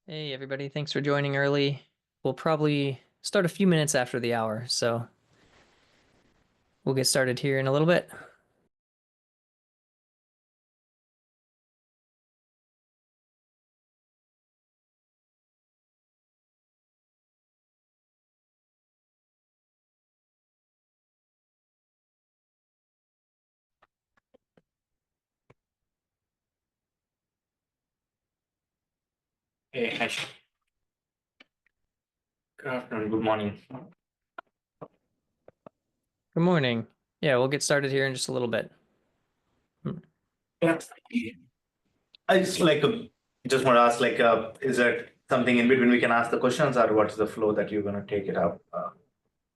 Hey everybody, thanks for joining early. We'll probably start a few minutes after the hour, so we'll get started here in a little bit. Hey, hi. Good afternoon. Good morning. Good morning. Yeah, we'll get started here in just a little bit. Yeah. I just want to ask, is there something in between we can ask the questions, or what's the flow that you're going to take it up?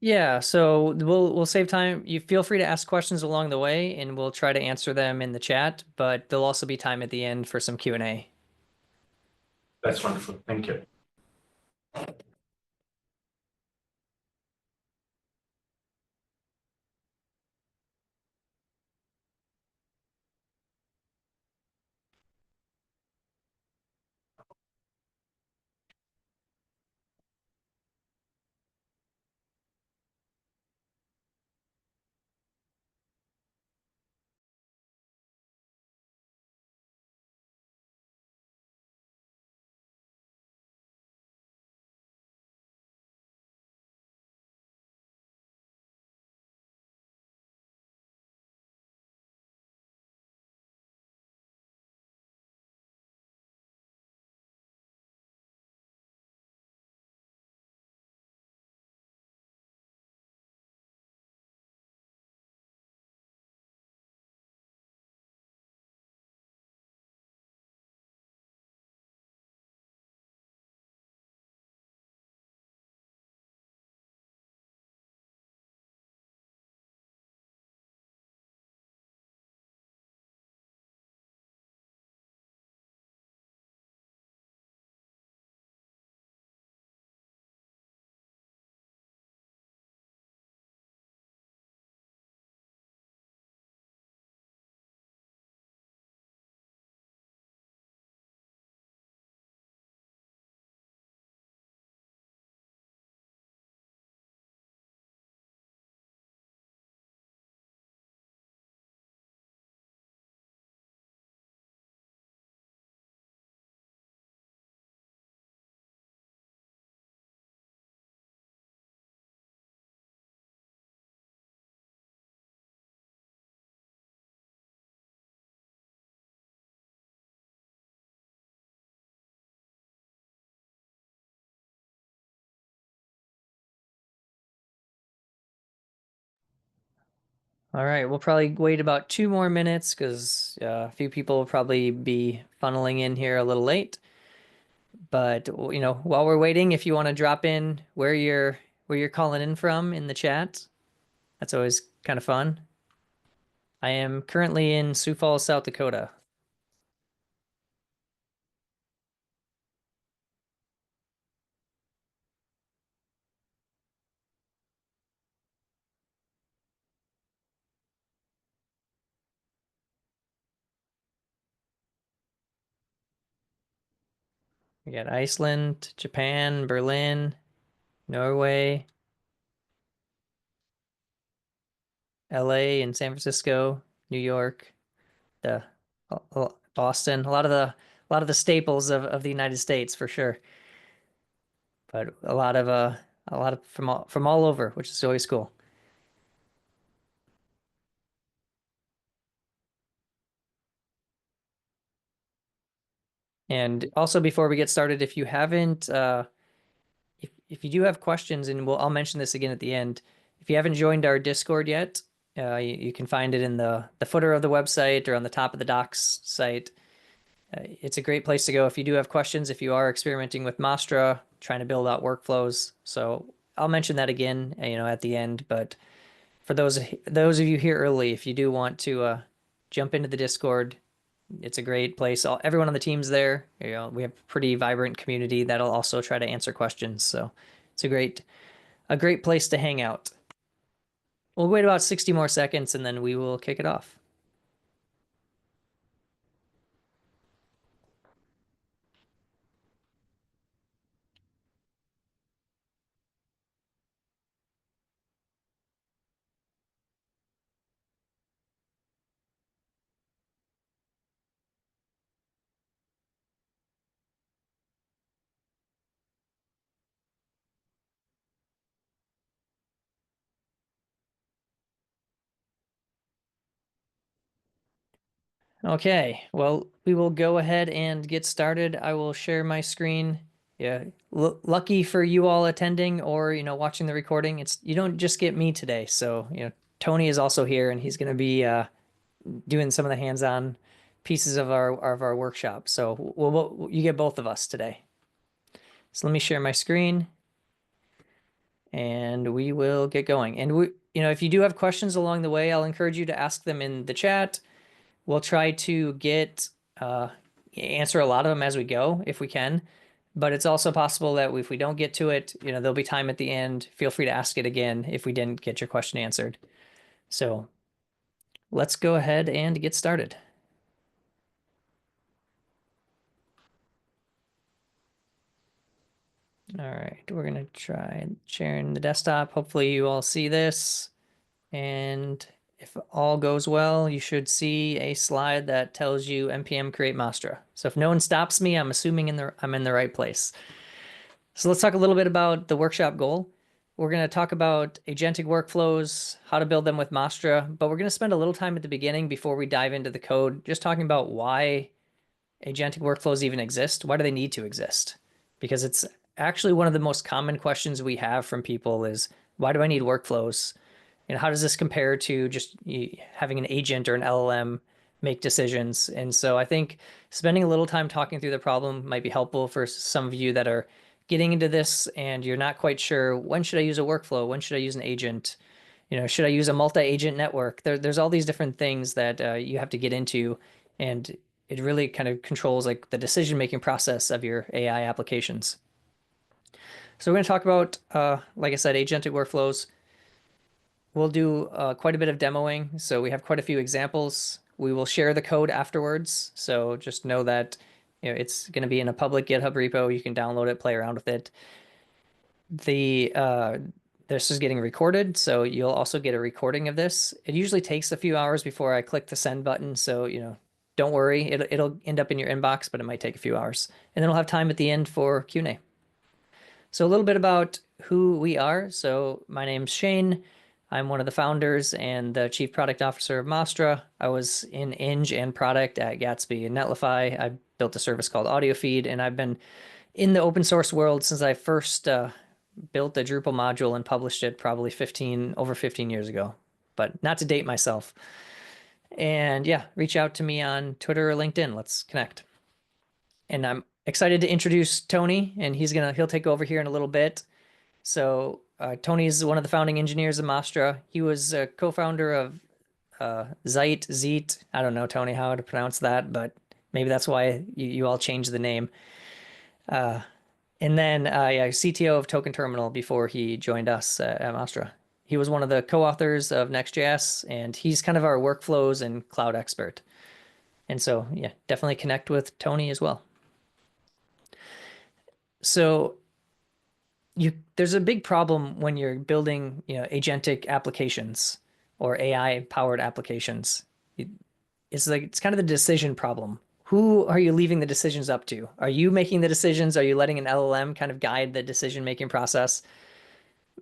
Yeah, so we'll save time. You feel free to ask questions along the way, and we'll try to answer them in the chat, but there'll also be time at the end for some Q&A. That's wonderful. Thank you. All right, we'll probably wait about 2 more minutes because a few people will probably be funneling in here a little late. But while we're waiting, if you want to drop in where you're calling in from in the chat, that's always kind of fun. I am currently in Sioux Falls, South Dakota. We got Iceland, Japan, Berlin, Norway, LA, and San Francisco, New York, the Boston, a lot of the staples of the United States for sure. But a lot of from all over, which is always cool. And also before we get started, if you haven't if you do have questions, and I'll mention this again at the end, if you haven't joined our Discord yet, you can find it in the footer of the website or on the top of the docs site. It's a great place to go if you do have questions, if you are experimenting with Mastra, trying to build out workflows. So I'll mention that again, at the end. But for those of you here early, if you do want to jump into the Discord, it's a great place. Everyone on the team's there. We have a pretty vibrant community that'll also try to answer questions. So it's a great place to hang out. We'll wait about 60 more seconds and then we will kick it off. Okay, well, we will go ahead and get started. I will share my screen. Yeah, lucky for you all attending or, watching the recording, you don't just get me today. So, Tony is also here and he's going to be doing some of the hands-on pieces of our workshop. So, you get both of us today. So let me share my screen and we will get going. And if you do have questions along the way, I'll encourage you to ask them in the chat. We'll try to answer a lot of them as we go if we can, but it's also possible that if we don't get to it, there'll be time at the end. Feel free to ask it again if we didn't get your question answered. So let's go ahead and get started. All right, we're gonna try sharing the desktop. Hopefully you all see this. And if all goes well, you should see a slide that tells you npm create Mastra. So if no one stops me, I'm assuming I'm in the right place. So let's talk a little bit about the workshop goal. We're going to talk about agentic workflows, how to build them with Mastra, but we're going to spend a little time at the beginning before we dive into the code, just talking about why agentic workflows even exist. Why do they need to exist? Because it's actually one of the most common questions we have from people is, why do I need workflows? How does this compare to just having an agent or an LLM make decisions? And so I think spending a little time talking through the problem might be helpful for some of you that are getting into this and you're not quite sure, when should I use a workflow? When should I use an agent? Should I use a multi-agent network? There's all these different things that you have to get into, and it really kind of controls like the decision-making process of your AI applications. So we're going to talk about, like I said, agentic workflows. We'll do quite a bit of demoing, so we have quite a few examples. We will share the code afterwards, so just know that it's going to be in a public GitHub repo. You can download it, play around with it. This is getting recorded, so you'll also get a recording of this. It usually takes a few hours before I click the send button, so don't worry, it'll end up in your inbox, but it might take a few hours. And then we'll have time at the end for Q&A. So a little bit about who we are. So my name's Shane. I'm one of the founders and the chief product officer of Mastra. I was in Eng and product at Gatsby and Netlify. I built a service called AudioFeed, and I've been in the open source world since I first built a Drupal module and published it probably over 15 years ago, but not to date myself. And yeah, reach out to me on Twitter or LinkedIn. Let's connect. And I'm excited to introduce Tony, and he'll take over here in a little bit. So Tony is one of the founding engineers of Mastra. He was a co-founder of Zeet. I don't know, Tony, how to pronounce that, but maybe that's why you all changed the name. And then CTO of Token Terminal before he joined us at Mastra. He was one of the co-authors of Next.js, and he's kind of our workflows and cloud expert. And so, yeah, definitely connect with Tony as well. So there's a big problem when you're building, agentic applications or AI powered applications. It's kind of the decision problem. Who are you leaving the decisions up to? Are you making the decisions? Are you letting an LLM kind of guide the decision making process?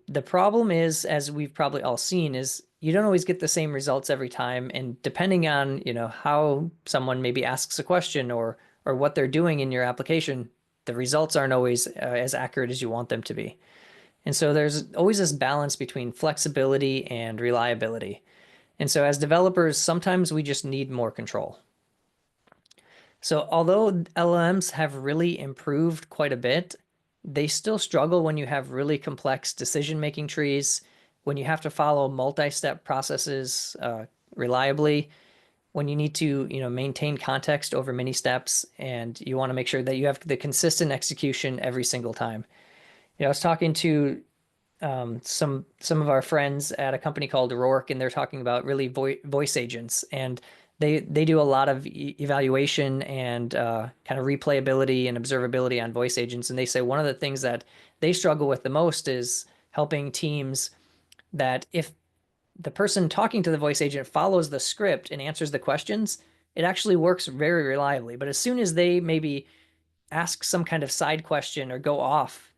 The problem is, as we've probably all seen, is you don't always get the same results every time. And depending on, how someone maybe asks a question or what they're doing in your application, the results aren't always as accurate as you want them to be. And so there's always this balance between flexibility and reliability. And so as developers, sometimes we just need more control. So although LLMs have really improved quite a bit, they still struggle when you have really complex decision-making trees, when you have to follow multi-step processes reliably, when you need to maintain context over many steps, and you want to make sure that you have the consistent execution every single time. I was talking to some of our friends at a company called Rourke, and they're talking about really voice agents, and they do a lot of evaluation and kind of replayability and observability on voice agents. And they say one of the things that they struggle with the most is helping teams that if the person talking to the voice agent follows the script and answers the questions, it actually works very reliably. But as soon as they maybe ask some kind of side question or go off,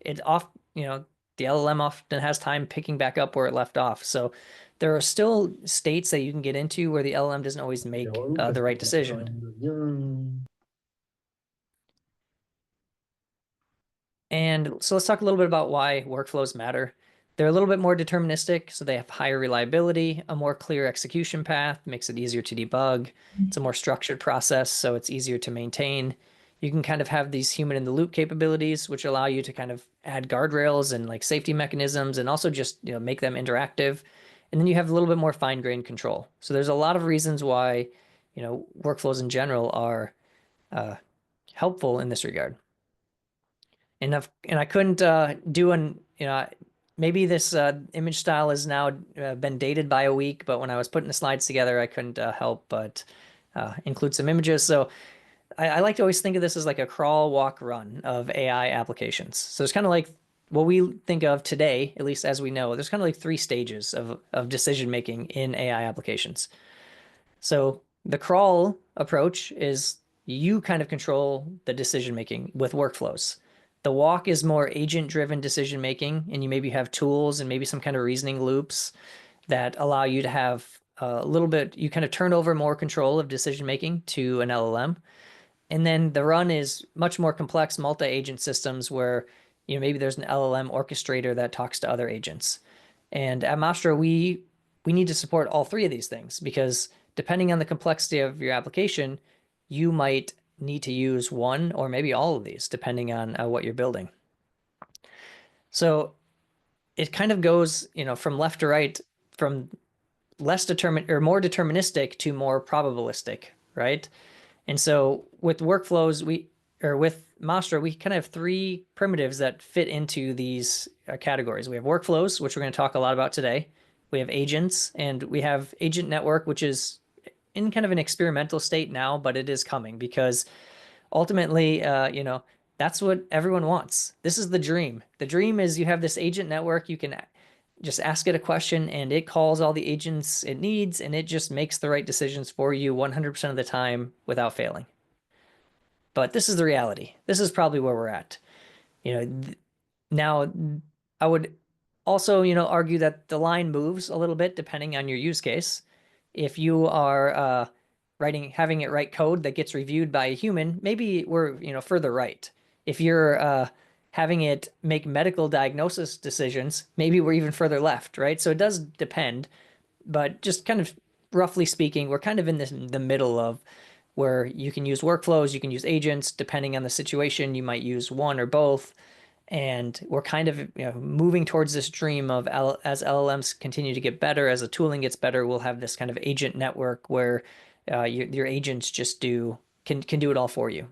the LLM often has time picking back up where it left off. So there are still states that you can get into where the LLM doesn't always make the right decision. And so let's talk a little bit about why workflows matter. They're a little bit more deterministic, so they have higher reliability, a more clear execution path, makes it easier to debug. It's a more structured process, so it's easier to maintain. You can kind of have these human in the loop capabilities, which allow you to kind of add guardrails and like safety mechanisms and also just, make them interactive. And then you have a little bit more fine-grained control. So there's a lot of reasons why, workflows in general are helpful in this regard. And I couldn't do maybe this image style has now been dated by a week, but when I was putting the slides together, I couldn't help but include some images. So I like to always think of this as like a crawl, walk, run of AI applications. So it's kind of like what we think of today, at least as we know, there's kind of like 3 stages of decision making in AI applications. So the crawl approach is you kind of control the decision making with workflows. The walk is more agent driven decision making, and you maybe have tools and maybe some kind of reasoning loops that allow you to have a little bit, you kind of turn over more control of decision making to an LLM. And then the run is much more complex multi-agent systems where, maybe there's an LLM orchestrator that talks to other agents. And at Mastra, we need to support all 3 of these things because depending on the complexity of your application, you might need to use one or maybe all of these, depending on what you're building. So it kind of goes, from left to right, from less determined or more deterministic to more probabilistic, right? And so with workflows, with Mastra, we kind of have 3 primitives that fit into these categories. We have workflows, which we're going to talk a lot about today. We have agents, and we have agent network, which is in kind of an experimental state now, but it is coming because ultimately, that's what everyone wants. This is the dream. The dream is you have this agent network. You can just ask it a question and it calls all the agents it needs and it just makes the right decisions for you 100% of the time without failing. But this is the reality. This is probably where we're at. Now I would also, argue that the line moves a little bit depending on your use case. If you are having it write code that gets reviewed by a human, maybe we're, further right. If you're having it make medical diagnosis decisions, maybe we're even further left, right? So it does depend, but just kind of roughly speaking, we're kind of in the middle of where you can use workflows, you can use agents, depending on the situation, you might use one or both. And we're kind of moving towards this dream of as LLMs continue to get better, as the tooling gets better, we'll have this kind of agent network where your agents just can do it all for you.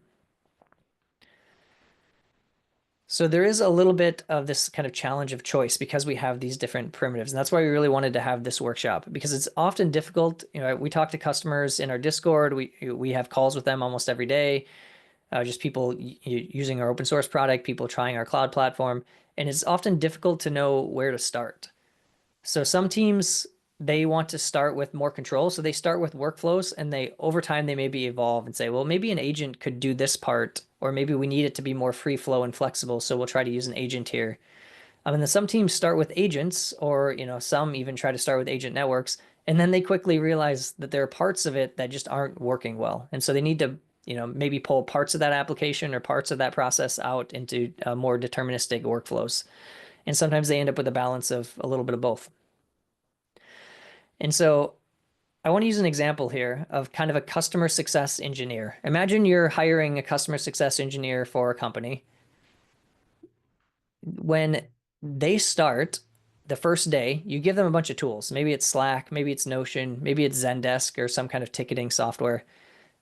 So there is a little bit of this kind of challenge of choice because we have these different primitives. And that's why we really wanted to have this workshop because it's often difficult. We talk to customers in our Discord. We have calls with them almost every day. Just people using our open source product, people trying our cloud platform. And it's often difficult to know where to start. So some teams, they want to start with more control. So they start with workflows and over time, they maybe evolve and say, well, maybe an agent could do this part, or maybe we need it to be more free flow and flexible. So we'll try to use an agent here. And then some teams start with agents, or, some even try to start with agent networks. And then they quickly realize that there are parts of it that just aren't working well. And so they need to, maybe pull parts of that application or parts of that process out into more deterministic workflows. And sometimes they end up with a balance of a little bit of both. And so I want to use an example here of kind of a customer success engineer. Imagine you're hiring a customer success engineer for a company. When they start the first day, you give them a bunch of tools. Maybe it's Slack, maybe it's Notion, maybe it's Zendesk or some kind of ticketing software.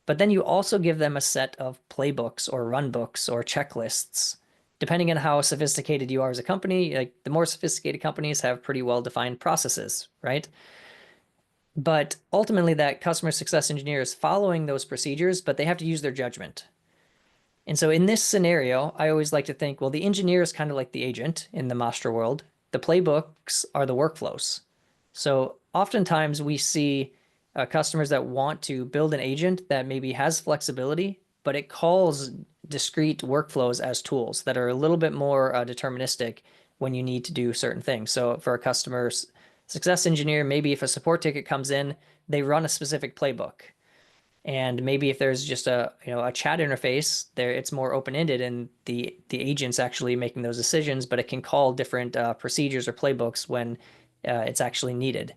But then you also give them a set of playbooks or runbooks or checklists. Depending on how sophisticated you are as a company, like the more sophisticated companies have pretty well-defined processes, right? But ultimately, that customer success engineer is following those procedures, but they have to use their judgment. And so in this scenario, I always like to think, well, the engineer is kind of like the agent in the Mastra world. The playbooks are the workflows. So oftentimes we see customers that want to build an agent that maybe has flexibility, but it calls discrete workflows as tools that are a little bit more deterministic when you need to do certain things. So for a customer success engineer, maybe if a support ticket comes in, they run a specific playbook. And maybe if there's just a chat interface there, it's more open-ended and the agent's actually making those decisions, but it can call different procedures or playbooks when it's actually needed.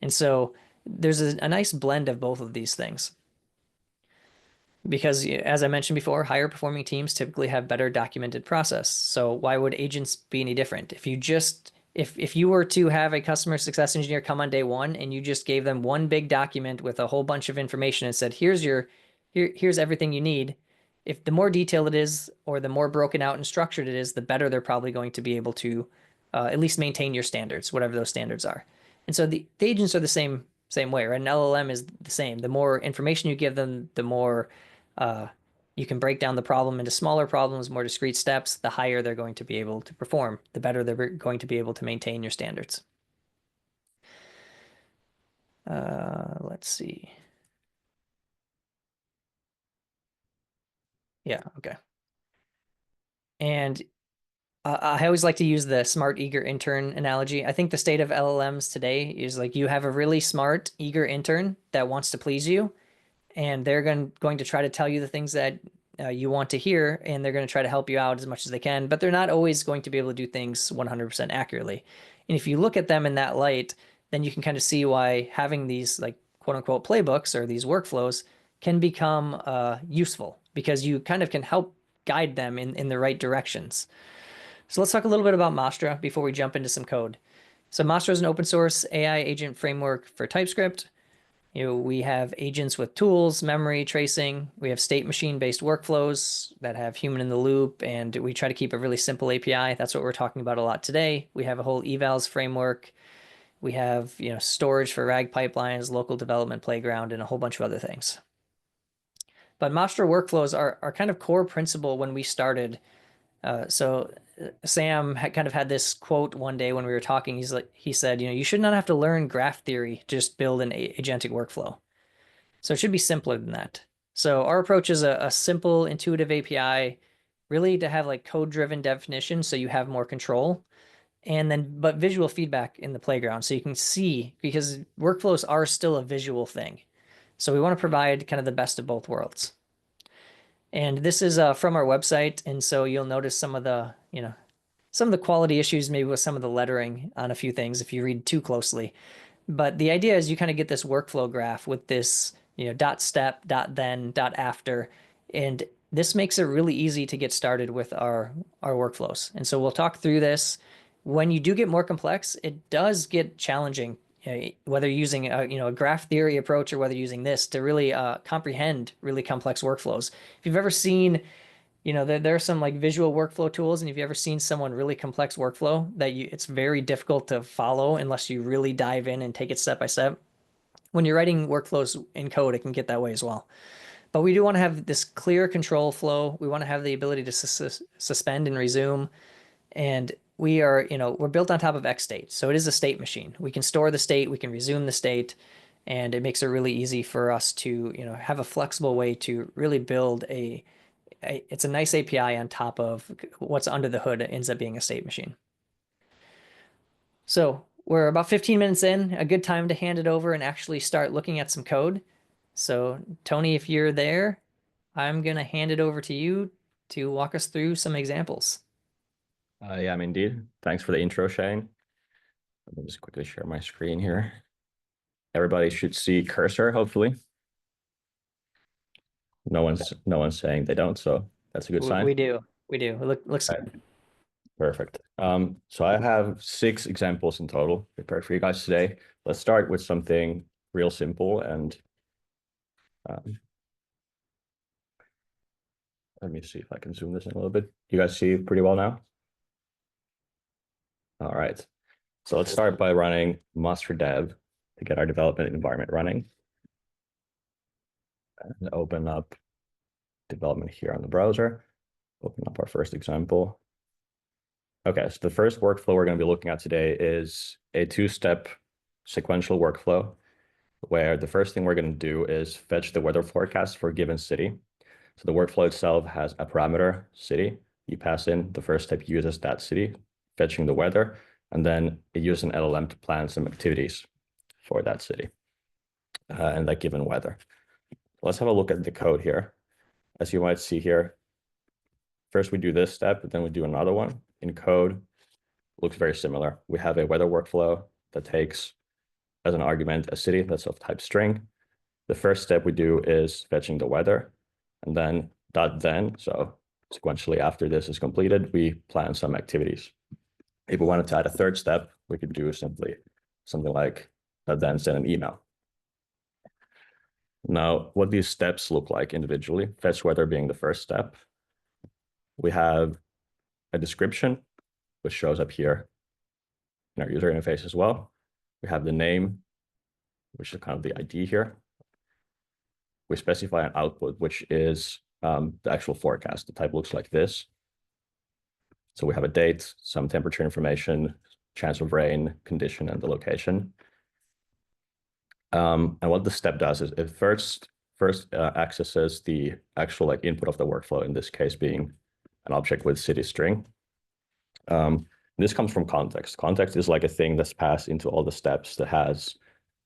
And so there's a nice blend of both of these things. Because as I mentioned before, higher performing teams typically have better documented process. So why would agents be any different? If you were to have a customer success engineer come on day one and you just gave them one big document with a whole bunch of information and said, here's everything you need. If the more detailed it is, or the more broken out and structured it is, the better they're probably going to be able to at least maintain your standards, whatever those standards are. And so the agents are the same way, right? An LLM is the same. The more information you give them, the more you can break down the problem into smaller problems, more discrete steps, the higher they're going to be able to perform, the better they're going to be able to maintain your standards. Let's see. Yeah, okay. And I always like to use the smart, eager intern analogy. I think the state of LLMs today is like you have a really smart, eager intern that wants to please you, and they're going to try to tell you the things that you want to hear, and they're going to try to help you out as much as they can, but they're not always going to be able to do things 100% accurately. And if you look at them in that light, then you can kind of see why having these like quote unquote playbooks or these workflows can become useful, because you kind of can help guide them in the right directions. So let's talk a little bit about Mastra before we jump into some code. So Mastra is an open source AI agent framework for TypeScript. We have agents with tools, memory, tracing. We have state machine based workflows that have human in the loop, and we try to keep a really simple API. That's what we're talking about a lot today. We have a whole evals framework. We have storage for RAG pipelines, local development playground, and a whole bunch of other things. But Mastra workflows are kind of core principle when we started. So Sam kind of had this quote one day when we were talking. He said, you should not have to learn graph theory to just build an agentic workflow. So it should be simpler than that. So our approach is a simple, intuitive API, really to have like code-driven definition so you have more control, and then but visual feedback in the playground so you can see, because workflows are still a visual thing. So we want to provide kind of the best of both worlds. And this is from our website, and so you'll notice some of the quality issues maybe with some of the lettering on a few things if you read too closely. But the idea is you kind of get this workflow graph with this, dot step, dot then, dot after, and this makes it really easy to get started with our workflows. And so we'll talk through this. When you do get more complex, it does get challenging, whether you're using a graph theory approach or whether you're using this to really comprehend really complex workflows. If you've ever seen, there are some like visual workflow tools, and if you've ever seen someone really complex workflow it's very difficult to follow unless you really dive in and take it step by step. When you're writing workflows in code, it can get that way as well. But we do want to have this clear control flow. We want to have the ability to suspend and resume. And we're built on top of XState. So it is a state machine. We can store the state, we can resume the state, and it makes it really easy for us to, have a flexible way to really build it's a nice API on top of what's under the hood. It ends up being a state machine. So we're about 15 minutes in, a good time to hand it over and actually start looking at some code. So Tony, if you're there, I'm going to hand it over to you to walk us through some examples. Yeah, I'm indeed. Thanks for the intro, Shane. Let me just quickly share my screen here. Everybody should see cursor, hopefully. No one's saying they don't, so that's a good sign. We do. Looks okay. Good. Perfect. So I have 6 examples in total prepared for you guys today. Let's start with something real simple, and let me see if I can zoom this in a little bit. You guys see pretty well now? All right. So let's start by running master dev to get our development environment running. And open up development here on the browser. Open up our first example. Okay, so the first workflow we're going to be looking at today is a 2-step sequential workflow, where the first thing we're going to do is fetch the weather forecast for a given city. So the workflow itself has a parameter, city. You pass in, the first step uses that city fetching the weather, and then it uses an LLM to plan some activities for that city and that given weather. Let's have a look at the code here. As you might see here, first we do this step, then we do another one. In code, looks very similar. We have a weather workflow that takes as an argument a city that's of type string. The first step we do is fetching the weather, and then .then, so sequentially after this is completed, we plan some activities. If we wanted to add a third step, we could do simply something like then send an email. Now, what these steps look like individually, fetch weather being the first step, we have a description, which shows up here in our user interface as well. We have the name, which is kind of the ID here. We specify an output, which is the actual forecast. The type looks like this. So we have a date, some temperature information, chance of rain, condition, and the location. And what the step does is it first accesses the actual input of the workflow, in this case being an object with city string. This comes from context. Context is like a thing that's passed into all the steps that has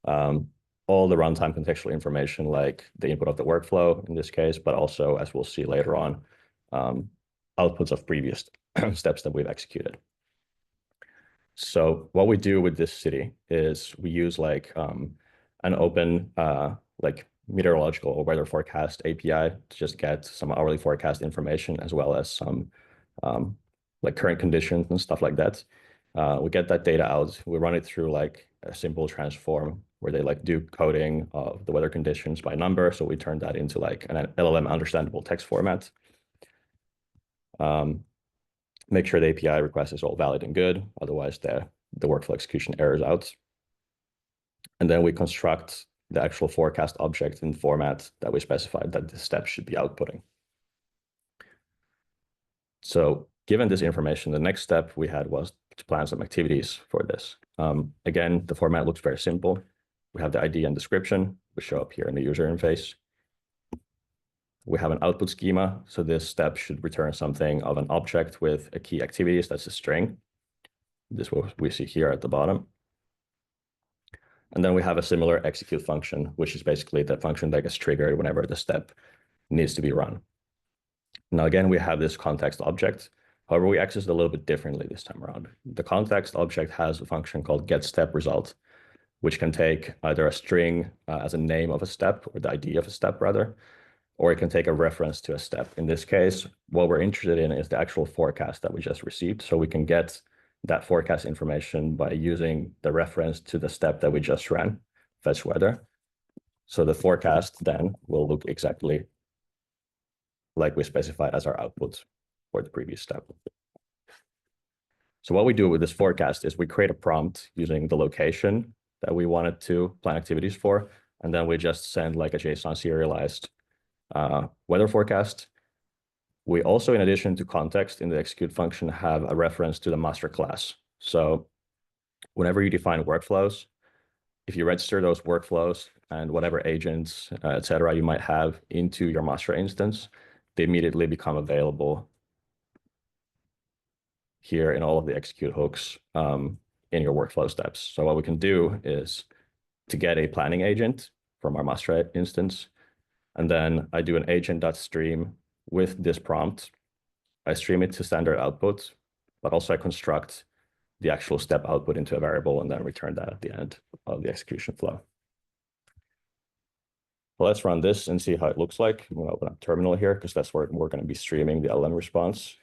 all the runtime contextual information, like the input of the workflow in this case, but also, as we'll see later on, outputs of previous steps that we've executed. So what we do with this city is we use an open meteorological or weather forecast API to just get some hourly forecast information, as well as some current conditions and stuff like that. We get that data out. We run it through a simple transform where they do coding of the weather conditions by number. So we turn that into an LLM understandable text format. Make sure the API request is all valid and good. Otherwise, the workflow execution errors out. And then we construct the actual forecast object in the format that we specified that the step should be outputting. So given this information, the next step we had was to plan some activities for this. Again, the format looks very simple. We have the ID and description, which show up here in the user interface. We have an output schema. So this step should return something of an object with a key activities, that's a string. This is what we see here at the bottom. And then we have a similar execute function, which is basically the function that gets triggered whenever the step needs to be run. Now, again, we have this context object. However, we access it a little bit differently this time around. The context object has a function called getStepResult, which can take either a string as a name of a step, or the ID of a step rather, or it can take a reference to a step. In this case, what we're interested in is the actual forecast that we just received. So we can get that forecast information by using the reference to the step that we just ran, fetch weather. So the forecast then will look exactly like we specified as our output for the previous step. So what we do with this forecast is we create a prompt using the location that we wanted to plan activities for, and then we just send a JSON serialized weather forecast. We also, in addition to context in the execute function, have a reference to the master class. So whenever you define workflows, if you register those workflows and whatever agents, et cetera, you might have into your master instance, they immediately become available here in all of the execute hooks in your workflow steps. So what we can do is to get a planning agent from our master instance, and then I do an agent.stream with this prompt. I stream it to standard output, but also I construct the actual step output into a variable and then return that at the end of the execution flow. Well, let's run this and see how it looks like. I'm going to open up terminal here because that's where we're going to be streaming the LM response.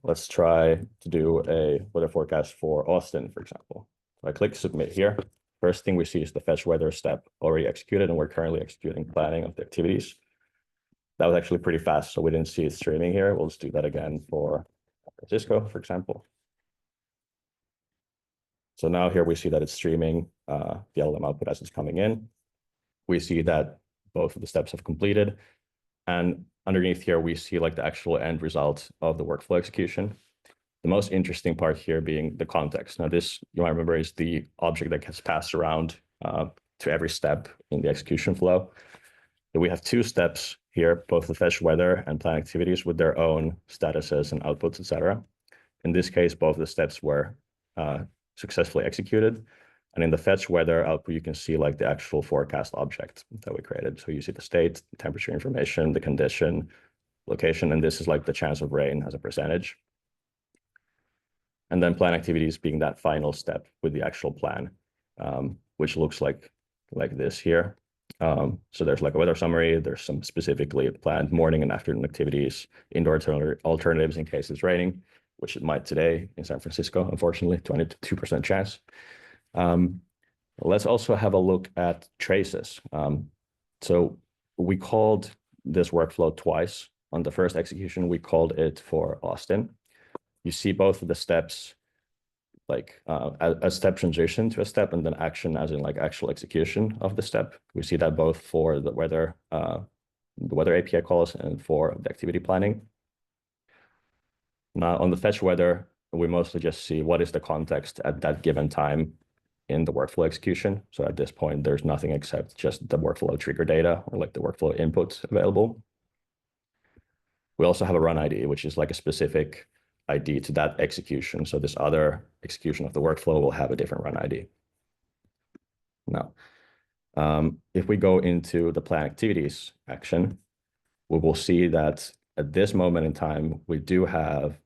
Let's try to do a weather forecast for Austin, for example. So I click submit here. First thing we see is the fetch weather step already executed, and we're currently executing planning of the activities. That was actually pretty fast, so we didn't see it streaming here. We'll just do that again for San Francisco, for example. So now here we see that it's streaming the LLM output as it's coming in. We see that both of the steps have completed. And underneath here, we see the actual end result of the workflow execution. The most interesting part here being the context. Now this, you might remember, is the object that gets passed around to every step in the execution flow. So we have two steps here, both the fetch weather and plan activities with their own statuses and outputs, et cetera. In this case, both the steps were successfully executed. And in the fetch weather output, you can see like the actual forecast object that we created. So you see the state, the temperature information, the condition, location, and this is like the chance of rain as a percentage. And then plan activities being that final step with the actual plan, which looks like this here. So there's like a weather summary, there's some specifically planned morning and afternoon activities, indoor alternatives in case it's raining, which it might today in San Francisco, unfortunately, 22% chance. Let's also have a look at traces. So we called this workflow twice. On the first execution, we called it for Austin. You see both of the steps, like a step transition to a step and then action as in like actual execution of the step. We see that both for the weather API calls and for the activity planning. Now on the fetch weather, we mostly just see what is the context at that given time in the workflow execution. So at this point, there's nothing except just the workflow trigger data or like the workflow inputs available. We also have a run ID, which is like a specific ID to that execution. So this other execution of the workflow will have a different run ID. Now, if we go into the plan activities action, we will see that at this moment in time, we do have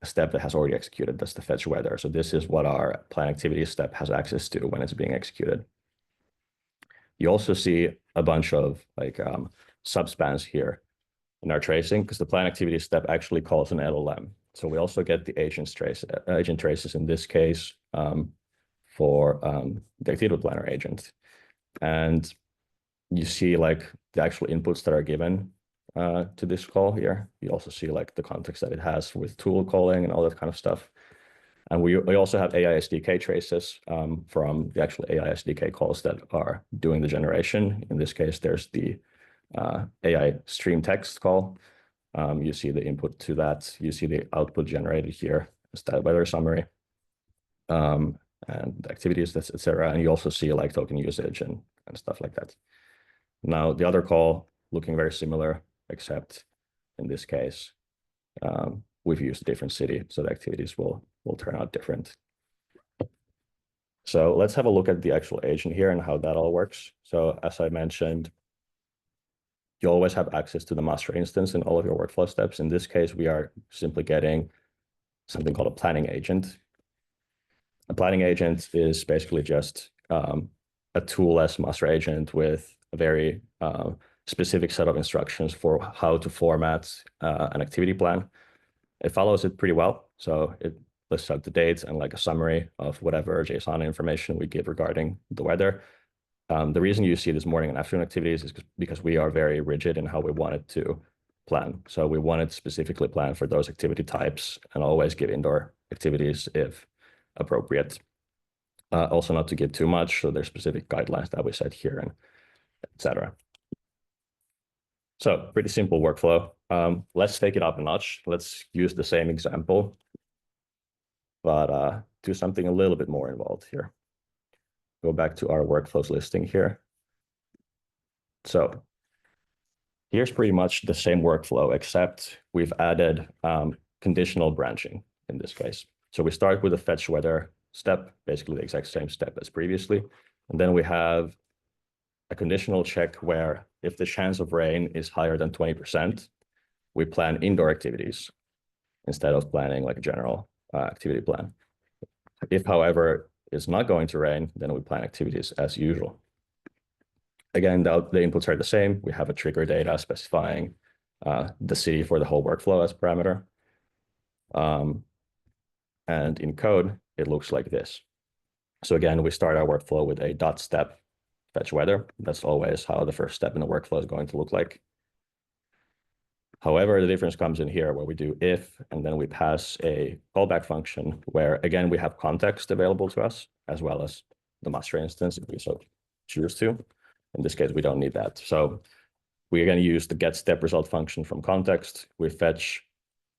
a step that has already executed. That's the fetch weather. So this is what our plan activities step has access to when it's being executed. You also see a bunch of like subspans here in our tracing because the plan activity step actually calls an LLM. So we also get the agent traces in this case for the activity planner agent. And you see like the actual inputs that are given to this call here. You also see like the context that it has with tool calling and all that kind of stuff. And we also have AI SDK traces from the actual AI SDK calls that are doing the generation. In this case, there's the AI stream text call. You see the input to that. You see the output generated here as that weather summary and activities, etc. And you also see like token usage and stuff like that. Now, the other call looking very similar, except in this case, we've used a different city, so the activities will turn out different. So let's have a look at the actual agent here and how that all works. So as I mentioned, you always have access to the master instance in all of your workflow steps. In this case, we are simply getting something called a planning agent. A planning agent is basically just a tool-less master agent with a very specific set of instructions for how to format an activity plan. It follows it pretty well. So it lists out the dates and like a summary of whatever JSON information we give regarding the weather. The reason you see this morning and afternoon activities is because we are very rigid in how we want it to plan. So we want it specifically plan for those activity types and always give indoor activities if appropriate. Also not to give too much. So there's specific guidelines that we set here and etc. So pretty simple workflow. Let's take it up a notch. Let's use the same example, but do something a little bit more involved here. Go back to our workflows listing here. So here's pretty much the same workflow, except we've added conditional branching in this case. So we start with a fetch weather step, basically the exact same step as previously. And then we have a conditional check where if the chance of rain is higher than 20%, we plan indoor activities instead of planning like a general activity plan. If, however, it's not going to rain, then we plan activities as usual. Again, the inputs are the same. We have a trigger data specifying the city for the whole workflow as parameter. And in code, it looks like this. So again, we start our workflow with a dot step fetch weather. That's always how the first step in the workflow is going to look like. However, the difference comes in here where we do if, and then we pass a callback function where, again, we have context available to us, as well as the master instance if we so choose to. In this case, we don't need that. So we're going to use the get step result function from context. We fetch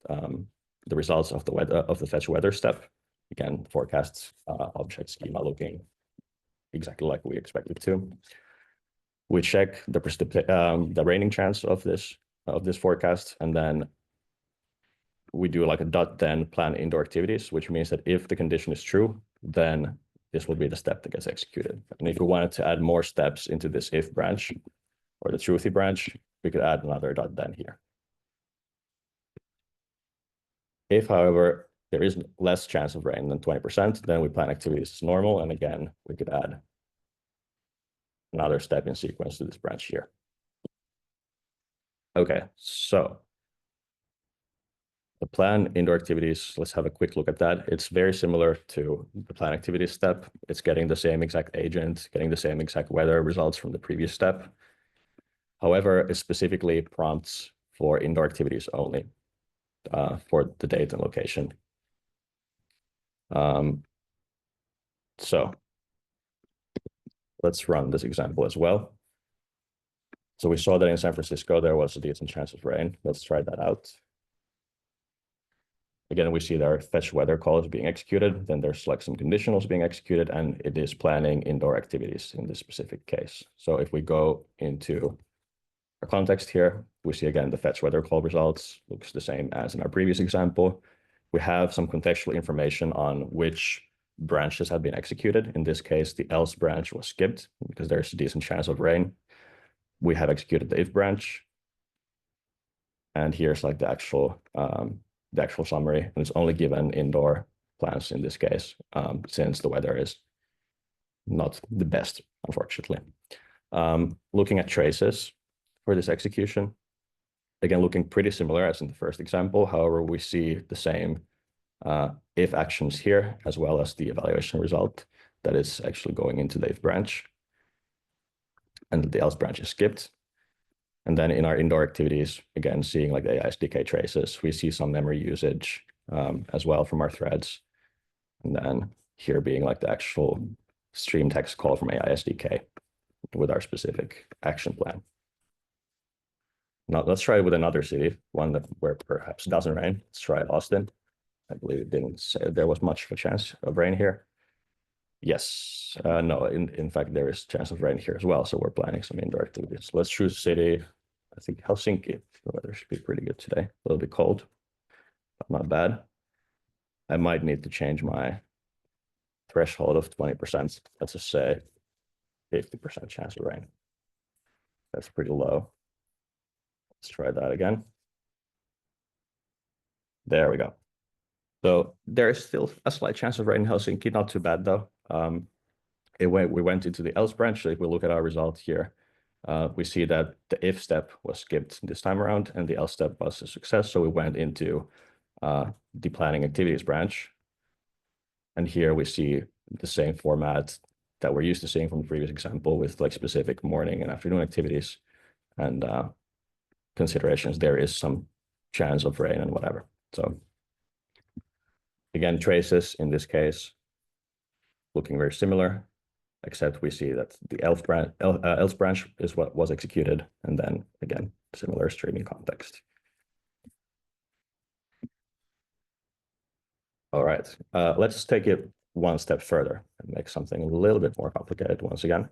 the results of the fetch weather step. Again, forecasts object schema looking exactly like we expect it to. We check the raining chance of this forecast, and then we do like a .then plan indoor activities, which means that if the condition is true, then this will be the step that gets executed. And if we wanted to add more steps into this if branch or the truthy branch, we could add another .then here. If, however, there is less chance of rain than 20%, then we plan activities as normal. And again, we could add another step in sequence to this branch here. Okay, so the plan indoor activities, let's have a quick look at that. It's very similar to the plan activities step. It's getting the same exact agent, getting the same exact weather results from the previous step. However, it specifically prompts for indoor activities only for the date and location. So let's run this example as well. So we saw that in San Francisco, there was a decent chance of rain. Let's try that out. Again, we see there fetch weather calls being executed, then there's like some conditionals being executed, and it is planning indoor activities in this specific case. So if we go into our context here, we see again the fetch weather call results looks the same as in our previous example. We have some contextual information on which branches have been executed. In this case, the else branch was skipped because there's a decent chance of rain. We have executed the if branch. And here's like the actual summary, and it's only given indoor plans in this case, since the weather is not the best, unfortunately. Looking at traces for this execution, again, looking pretty similar as in the first example. However, we see the same if actions here, as well as the evaluation result that is actually going into the if branch, and the else branch is skipped. And then in our indoor activities, again, seeing like the AI SDK traces, we see some memory usage as well from our threads. And then here being like the actual stream text call from AI SDK with our specific action plan. Now let's try it with another city, one that where perhaps doesn't rain. Let's try Austin. I believe it didn't say there was much of a chance of rain here. Yes, no, in fact, there is a chance of rain here as well. So we're planning some indoor activities. Let's choose a city. I think Helsinki. The weather should be pretty good today. A little bit cold, but not bad. I might need to change my threshold of 20%. Let's just say 50% chance of rain. That's pretty low. Let's try that again. There we go. So there is still a slight chance of rain in Helsinki, not too bad though. We went into the else branch. So if we look at our result here, we see that the if step was skipped this time around and the else step was a success. So we went into the planning activities branch. And here we see the same format that we're used to seeing from the previous example with like specific morning and afternoon activities and considerations. There is some chance of rain and whatever. So again, traces in this case looking very similar, except we see that the else branch is what was executed, and then again, similar streaming context. All right, let's take it one step further and make something a little bit more complicated once again.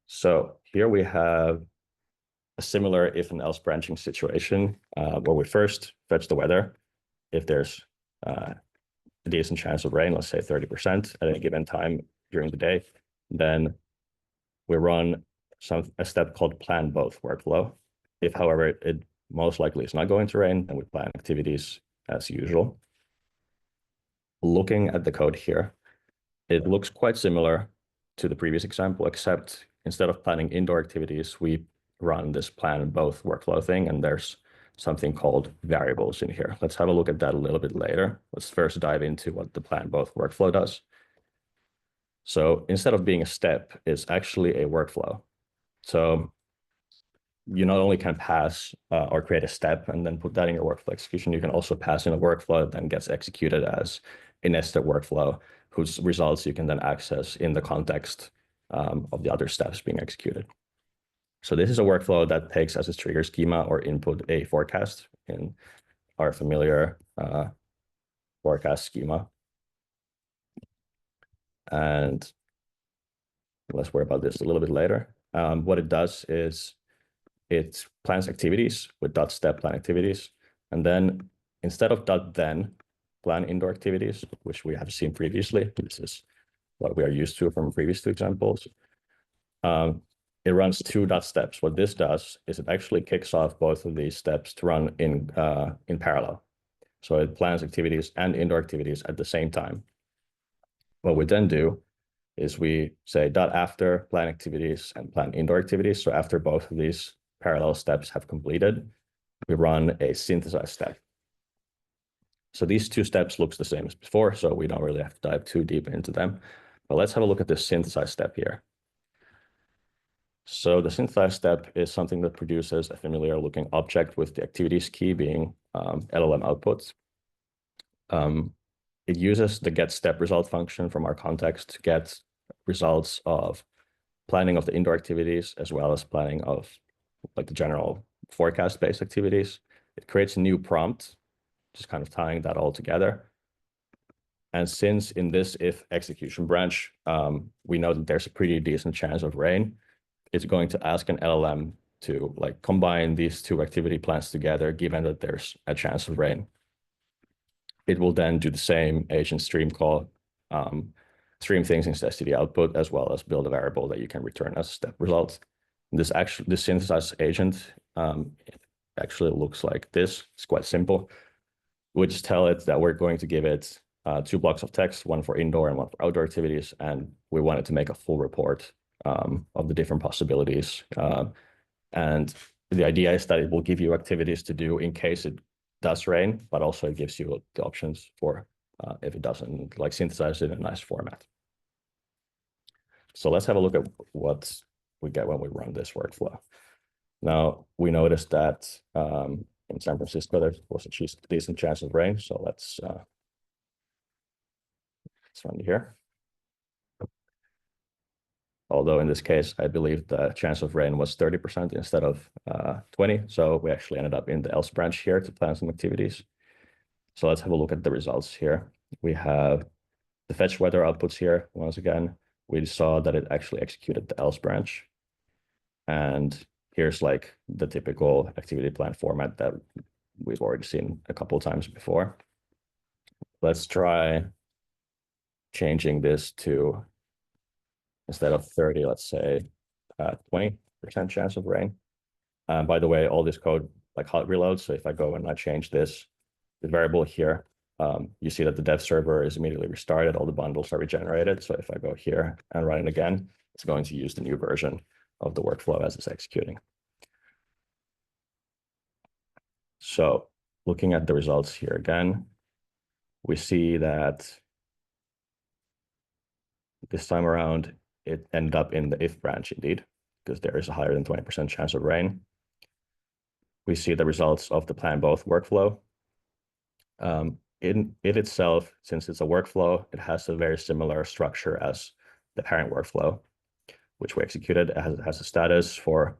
So here we have a similar if and else branching situation where we first fetch the weather. If there's a decent chance of rain, let's say 30% at any given time during the day, then we run a step called plan both workflow. If, however, it most likely is not going to rain, then we plan activities as usual. Looking at the code here, it looks quite similar to the previous example, except instead of planning indoor activities, we run this plan both workflow thing, and there's something called variables in here. Let's have a look at that a little bit later. Let's first dive into what the plan both workflow does. So instead of being a step, it's actually a workflow. So you not only can pass or create a step and then put that in your workflow execution, you can also pass in a workflow that then gets executed as a nested workflow whose results you can then access in the context of the other steps being executed. So this is a workflow that takes as its trigger schema or input a forecast in our familiar forecast schema. And let's worry about this a little bit later. What it does is it plans activities with .step plan activities. And then instead of .then plan indoor activities, which we have seen previously, this is what we are used to from previous two examples, it runs two .steps. What this does is it actually kicks off both of these steps to run in parallel. So it plans activities and indoor activities at the same time. What we then do is we say .after plan activities and plan indoor activities. So after both of these parallel steps have completed, we run a synthesize step. So these two steps looks the same as before, so we don't really have to dive too deep into them. But let's have a look at the synthesize step here. So the synthesize step is something that produces a familiar looking object with the activities key being LLM output. It uses the get step result function from our context to get results of planning of the indoor activities as well as planning of like the general forecast-based activities. It creates a new prompt, just kind of tying that all together. And since in this if execution branch, we know that there's a pretty decent chance of rain, it's going to ask an LLM to like combine these two activity plans together, given that there's a chance of rain. It will then do the same agent stream call, stream things into std output, as well as build a variable that you can return as step result. This synthesize agent actually looks like this. It's quite simple. We just tell it that we're going to give it 2 blocks of text, one for indoor and one for outdoor activities, and we want it to make a full report of the different possibilities. And the idea is that it will give you activities to do in case it does rain, but also it gives you the options for if it doesn't, like synthesize it in a nice format. So let's have a look at what we get when we run this workflow. Now, we noticed that in San Francisco, there was a decent chance of rain. So let's run here. Although in this case, I believe the chance of rain was 30% instead of 20. So we actually ended up in the else branch here to plan some activities. So let's have a look at the results here. We have the fetch weather outputs here. Once again, we saw that it actually executed the else branch. And here's like the typical activity plan format that we've already seen a couple of times before. Let's try changing this to, instead of 30, let's say 20% chance of rain. By the way, all this code like hot reloads. So if I go and I change this variable here, you see that the dev server is immediately restarted. All the bundles are regenerated. So if I go here and run it again, it's going to use the new version of the workflow as it's executing. So looking at the results here again, we see that this time around, it ended up in the if branch indeed, because there is a higher than 20% chance of rain. We see the results of the plan both workflow. In it itself, since it's a workflow, it has a very similar structure as the parent workflow, which we executed. It has a status for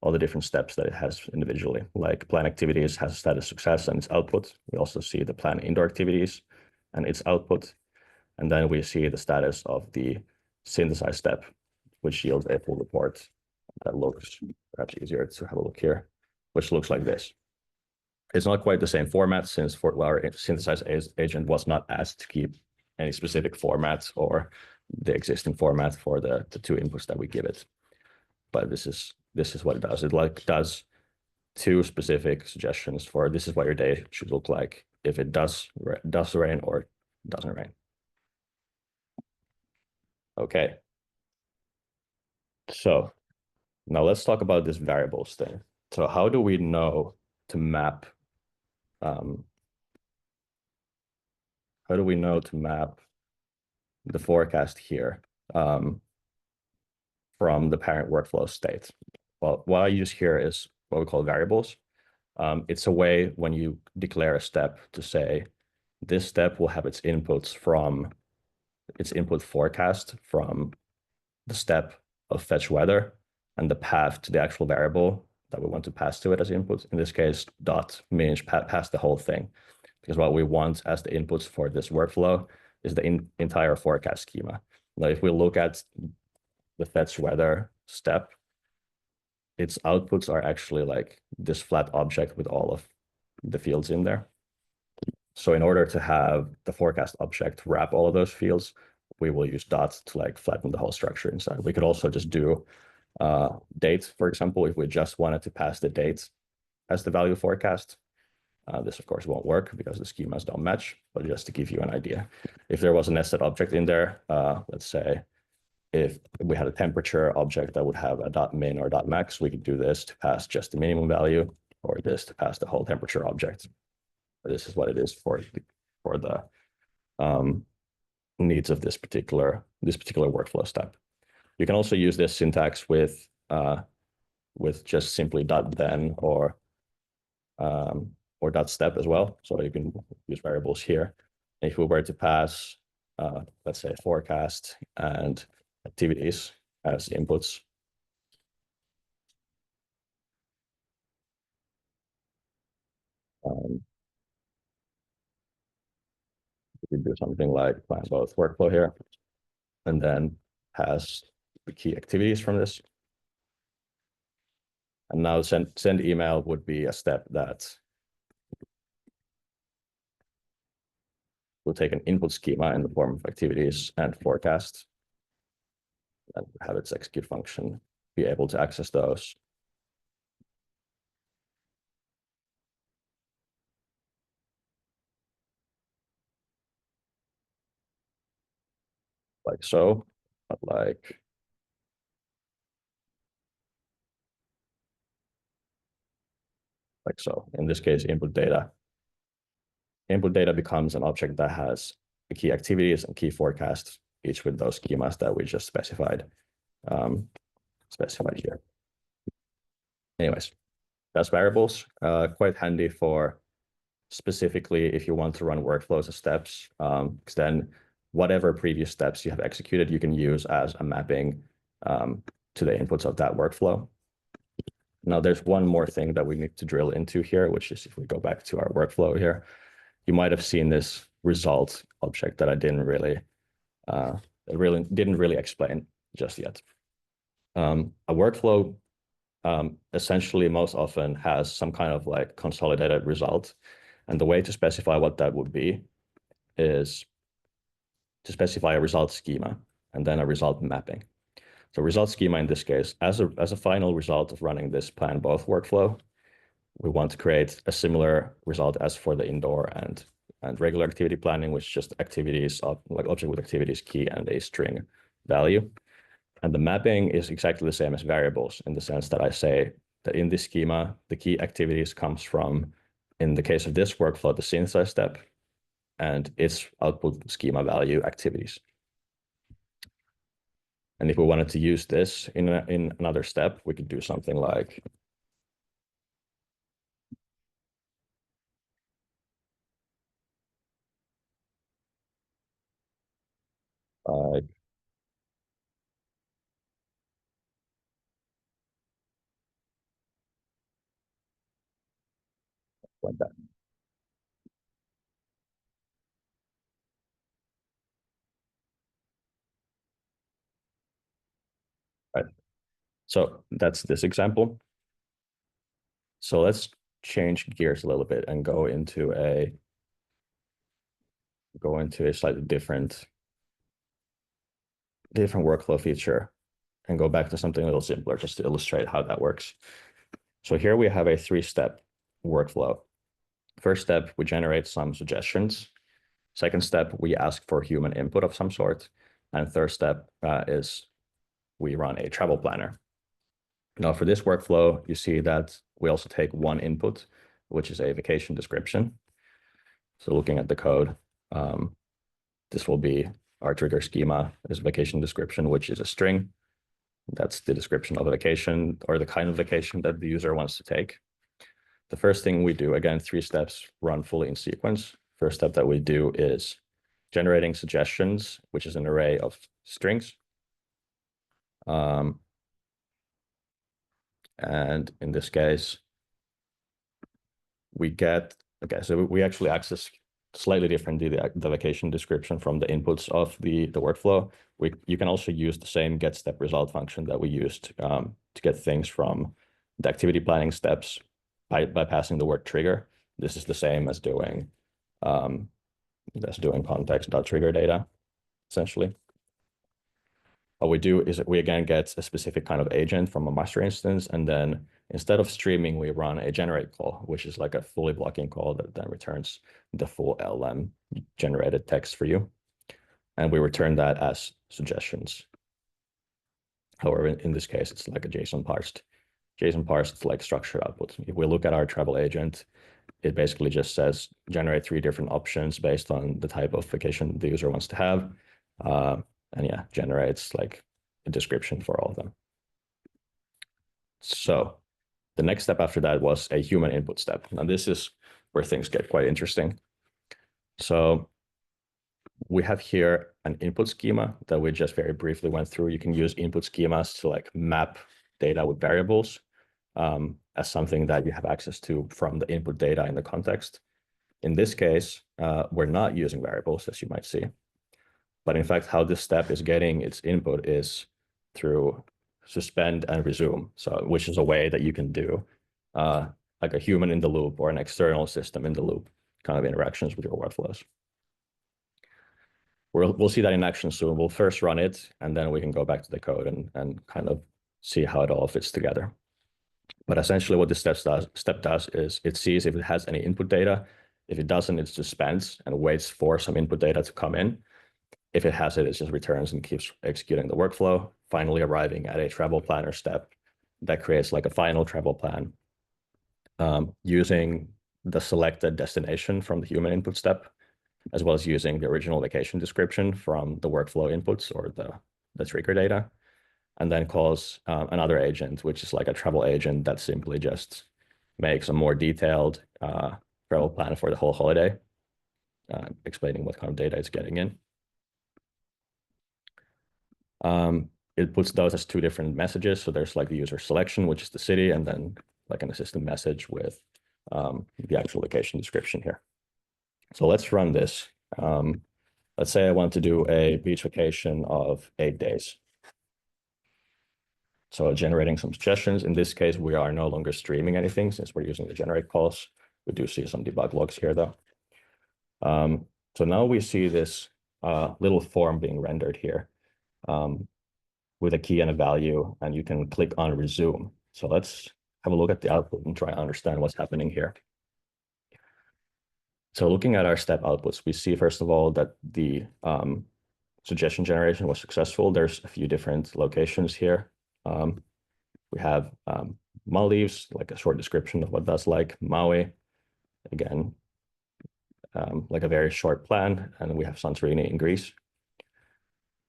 all the different steps that it has individually, like plan activities has a status success and its output. We also see the plan indoor activities and its output. And then we see the status of the synthesize step, which yields a full report that looks perhaps easier to have a look here, which looks like this. It's not quite the same format since our synthesize agent was not asked to keep any specific formats or the existing format for the two inputs that we give it. But this is what it does. It like does two specific suggestions for this is what your day should look like if it does rain or doesn't rain. Okay. So now let's talk about this variables thing. So how do we know to map the forecast here from the parent workflow state? Well, what I use here is what we call variables. It's a way when you declare a step to say this step will have its inputs from its input forecast from the step of fetch weather and the path to the actual variable that we want to pass to it as input. In this case, dot means pass the whole thing, because what we want as the inputs for this workflow is the entire forecast schema. Now, if we look at the fetch weather step, its outputs are actually like this flat object with all of the fields in there. So in order to have the forecast object wrap all of those fields, we will use dots to like flatten the whole structure inside. We could also just do date, for example, if we just wanted to pass the date as the value forecast. This, of course, won't work because the schemas don't match, but just to give you an idea. If there was a nested object in there, let's say if we had a temperature object that would have a .min or .max, we could do this to pass just the minimum value, or this to pass the whole temperature object. This is what it is for the needs of this particular workflow step. You can also use this syntax with just simply .then or .step as well. So you can use variables here. If we were to pass, let's say, forecast and activities as inputs, we can do something like plan both workflow here, and then pass the key activities from this. And now send email would be a step that will take an input schema in the form of activities and forecast, and have its execute function be able to access those. Like so, but like so. In this case, input data becomes an object that has the key activities and key forecasts, each with those schemas that we just specified here. Anyways, that's variables. Quite handy for specifically if you want to run workflows as steps, because then whatever previous steps you have executed, you can use as a mapping to the inputs of that workflow. Now, there's one more thing that we need to drill into here, which is if we go back to our workflow here, you might have seen this result object that I didn't really explain just yet. A workflow essentially most often has some kind of like consolidated result. And the way to specify what that would be is to specify a result schema and then a result mapping. So result schema in this case, as a final result of running this plan both workflow, we want to create a similar result as for the indoor and regular activity planning, which is just activities of like object with activities key and a string value. And the mapping is exactly the same as variables in the sense that I say that in this schema, the key activities comes from, in the case of this workflow, the synthesize step and its output schema value activities. And if we wanted to use this in another step, we could do something like that. Right. So that's this example. So let's change gears a little bit and go into a slightly different workflow feature and go back to something a little simpler just to illustrate how that works. So here we have a 3-step workflow. First step, we generate some suggestions. Second step, we ask for human input of some sort. And third step is we run a travel planner. Now for this workflow, you see that we also take one input, which is a vacation description. So looking at the code, this will be our trigger schema is vacation description, which is a string. That's the description of a vacation or the kind of vacation that the user wants to take. The first thing we do, again, 3 steps run fully in sequence. First step that we do is generating suggestions, which is an array of strings. And in this case, we get, okay, so we actually access slightly different the vacation description from the inputs of the workflow. You can also use the same get step result function that we used to get things from the activity planning steps by passing the word trigger. This is the same as doing context.trigger data, essentially. What we do is we again get a specific kind of agent from a master instance, and then instead of streaming, we run a generate call, which is like a fully blocking call that then returns the full LLM generated text for you. And we return that as suggestions. However, in this case, it's like a JSON parsed. JSON parsed, like structured output. If we look at our travel agent, it basically just says generate 3 different options based on the type of vacation the user wants to have. And yeah, generates like a description for all of them. So the next step after that was a human input step. Now this is where things get quite interesting. So we have here an input schema that we just very briefly went through. You can use input schemas to like map data with variables as something that you have access to from the input data in the context. In this case, we're not using variables, as you might see. But in fact, how this step is getting its input is through suspend and resume. So which is a way that you can do like a human in the loop or an external system in the loop kind of interactions with your workflows. We'll see that in action soon. We'll first run it, and then we can go back to the code and kind of see how it all fits together. But essentially what this step does is it sees if it has any input data. If it doesn't, it suspends and waits for some input data to come in. If it has it, it just returns and keeps executing the workflow, finally arriving at a travel planner step that creates like a final travel plan using the selected destination from the human input step, as well as using the original vacation description from the workflow inputs or the trigger data, and then calls another agent, which is like a travel agent that simply just makes a more detailed travel plan for the whole holiday, explaining what kind of data it's getting in. It puts those as 2 different messages. So there's like the user selection, which is the city, and then like an assistant message with the actual location description here. So let's run this. Let's say I want to do a beach vacation of 8 days. So generating some suggestions. In this case, we are no longer streaming anything since we're using the generate calls. We do see some debug logs here though. So now we see this little form being rendered here with a key and a value, and you can click on resume. So let's have a look at the output and try to understand what's happening here. So looking at our step outputs, we see first of all that the suggestion generation was successful. There's a few different locations here. We have Maldives, like a short description of what that's like. Maui, again, like a very short plan. And we have Santorini in Greece.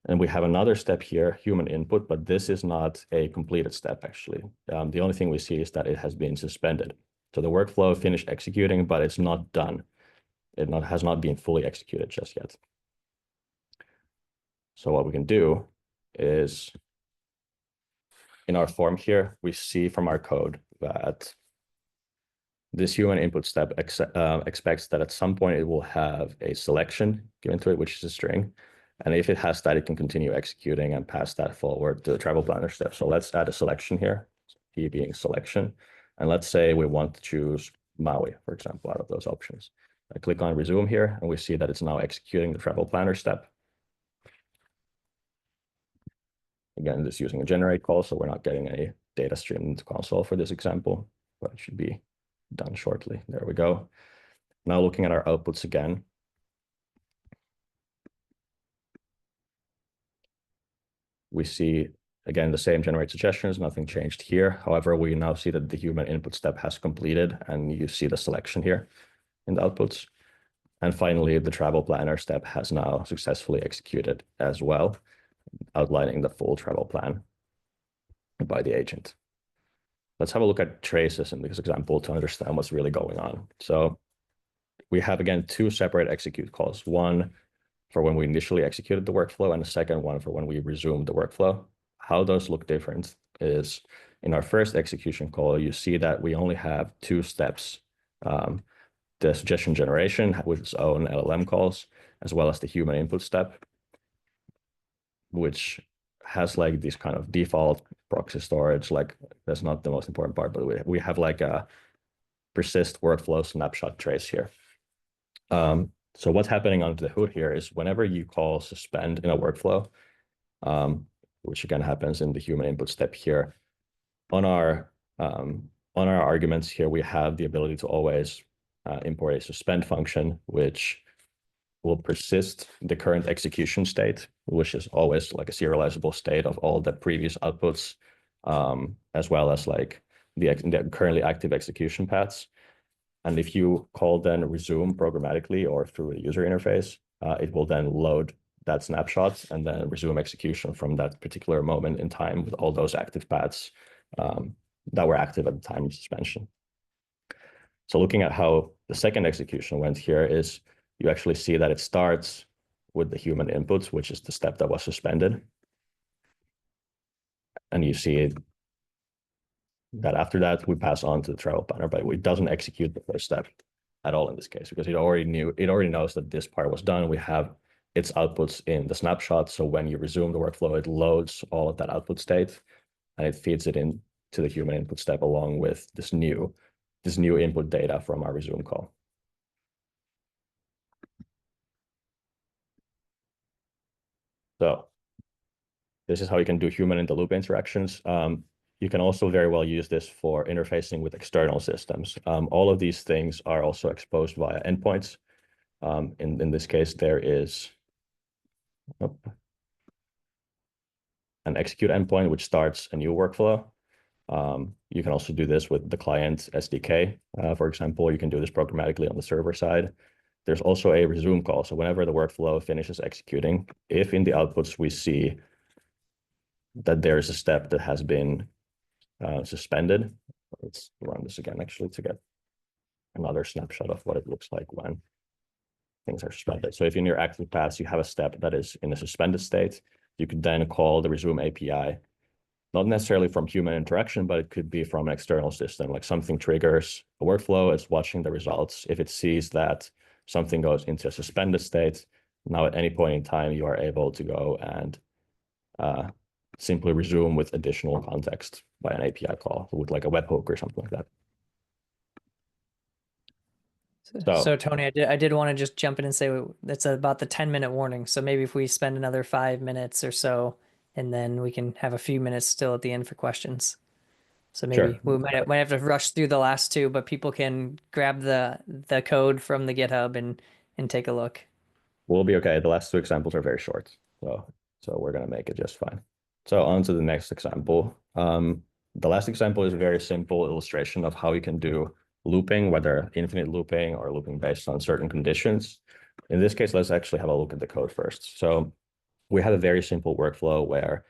And we have another step here, human input, but this is not a completed step, actually. The only thing we see is that it has been suspended. So the workflow finished executing, but it's not done. It has not been fully executed just yet. So what we can do is, in our form here, we see from our code that this human input step expects that at some point it will have a selection given to it, which is a string. And if it has that, it can continue executing and pass that forward to the travel planner step. So let's add a selection here, P being selection. And let's say we want to choose Maui, for example, out of those options. I click on resume here, and we see that it's now executing the travel planner step. Again, this is using a generate call, so we're not getting any data stream into console for this example, but it should be done shortly. There we go. Now looking at our outputs again. We see, again, the same generate suggestions, nothing changed here. However, we now see that the human input step has completed, and you see the selection here in the outputs. And finally, the travel planner step has now successfully executed as well, outlining the full travel plan by the agent. Let's have a look at traces in this example to understand what's really going on. So we have, again, 2 separate execute calls, one for when we initially executed the workflow and the second one for when we resumed the workflow. How those look different is in our first execution call, you see that we only have 2 steps. The suggestion generation with its own LLM calls, as well as the human input step, which has like these kind of default proxy storage. Like that's not the most important part, but we have like a persist workflow snapshot trace here. So what's happening under the hood here is whenever you call suspend in a workflow, which again happens in the human input step here, on our arguments here, we have the ability to always import a suspend function, which will persist the current execution state, which is always like a serializable state of all the previous outputs, as well as like the currently active execution paths. And if you call then resume programmatically or through a user interface, it will then load that snapshot and then resume execution from that particular moment in time with all those active paths that were active at the time of suspension. So looking at how the second execution went here is you actually see that it starts with the human inputs, which is the step that was suspended. And you see that after that, we pass on to the travel planner, but it doesn't execute the first step at all in this case, because it already knows that this part was done. We have its outputs in the snapshot. So when you resume the workflow, it loads all of that output state and it feeds it in to the human input step along with this new input data from our resume call. So this is how you can do human in the loop interactions. You can also very well use this for interfacing with external systems. All of these things are also exposed via endpoints. In this case, there is an execute endpoint, which starts a new workflow. You can also do this with the client SDK. For example, you can do this programmatically on the server side. There's also a resume call. So whenever the workflow finishes executing, if in the outputs we see that there is a step that has been suspended, let's run this again actually to get another snapshot of what it looks like when things are suspended. So if in your active paths you have a step that is in a suspended state, you could then call the resume API, not necessarily from human interaction, but it could be from an external system, like something triggers a workflow, it's watching the results. If it sees that something goes into a suspended state, now at any point in time, you are able to go and simply resume with additional context by an API call with like a webhook or something like that. So Tony, I did want to just jump in and say that's about the 10-minute warning. So maybe if we spend another 5 minutes or so, and then we can have a few minutes still at the end for questions. So maybe we might have to rush through the last two, but people can grab the code from the GitHub and take a look. We'll be okay. The last two examples are very short, so we're gonna make it just fine. So on to the next example. The last example is a very simple illustration of how you can do looping, whether infinite looping or looping based on certain conditions. In this case, let's actually have a look at the code first. So we have a very simple workflow where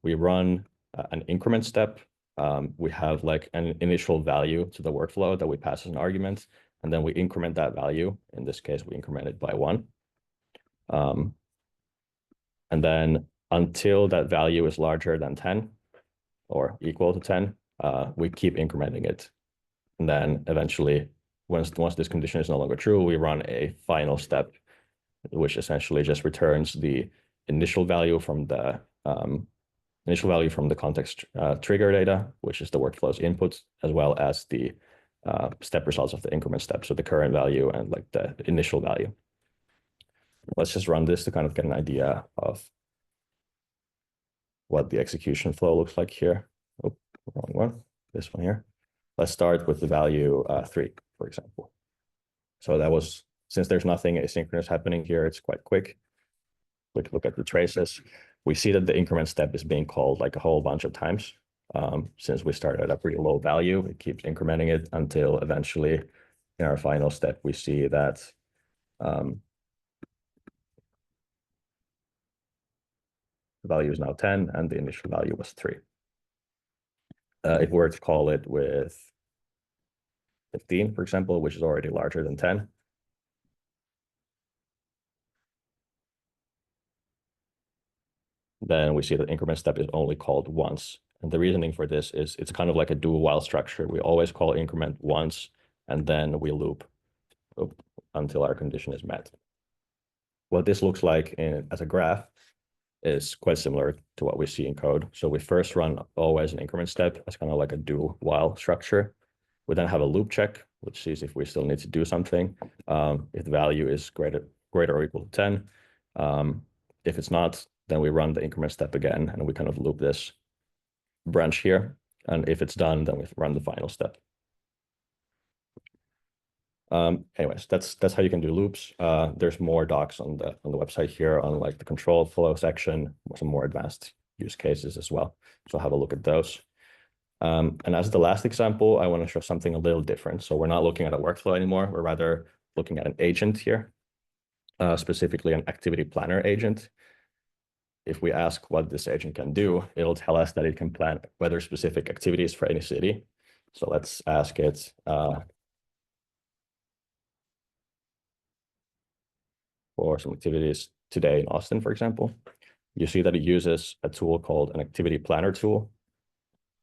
we run an increment step. We have like an initial value to the workflow that we pass as an argument, and then we increment that value. In this case, we increment it by 1. And then until that value is larger than 10 or equal to 10, we keep incrementing it. And then eventually, once this condition is no longer true, we run a final step, which essentially just returns the initial value from the context trigger data, which is the workflow's input, as well as the step results of the increment step. So the current value and like the initial value. Let's just run this to kind of get an idea of what the execution flow looks like here. Oh, wrong one. This one here. Let's start with the value 3, for example. So that was, since there's nothing asynchronous happening here, it's quite quick. Quick look at the traces. We see that the increment step is being called like a whole bunch of times. Since we started at a pretty low value, it keeps incrementing it until eventually in our final step, we see that the value is now 10 and the initial value was 3. If we were to call it with 15, for example, which is already larger than 10, then we see that increment step is only called once. And the reasoning for this is it's kind of like a do while structure. We always call increment once, and then we loop until our condition is met. What this looks like as a graph is quite similar to what we see in code. So we first run always an increment step as kind of like a do while structure. We then have a loop check, which sees if we still need to do something. If the value is greater or equal to 10. If it's not, then we run the increment step again, and we kind of loop this branch here. And if it's done, then we run the final step. Anyways, that's how you can do loops. There's more docs on the website here on like the control flow section, some more advanced use cases as well. So have a look at those. And as the last example, I want to show something a little different. So we're not looking at a workflow anymore. We're rather looking at an agent here, specifically an activity planner agent. If we ask what this agent can do, it'll tell us that it can plan weather specific activities for any city. So let's ask it, for some activities today in Austin, for example. You see that it uses a tool called an activity planner tool.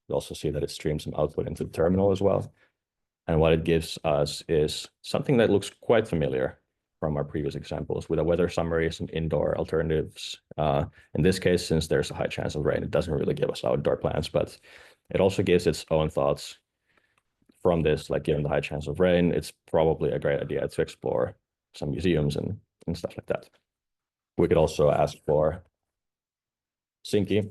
You also see that it streams some output into the terminal as well. And what it gives us is something that looks quite familiar from our previous examples with a weather summary, some indoor alternatives. In this case, since there's a high chance of rain, it doesn't really give us outdoor plans, but it also gives its own thoughts from this, like given the high chance of rain, it's probably a great idea to explore some museums and stuff like that. We could also ask for Sinky.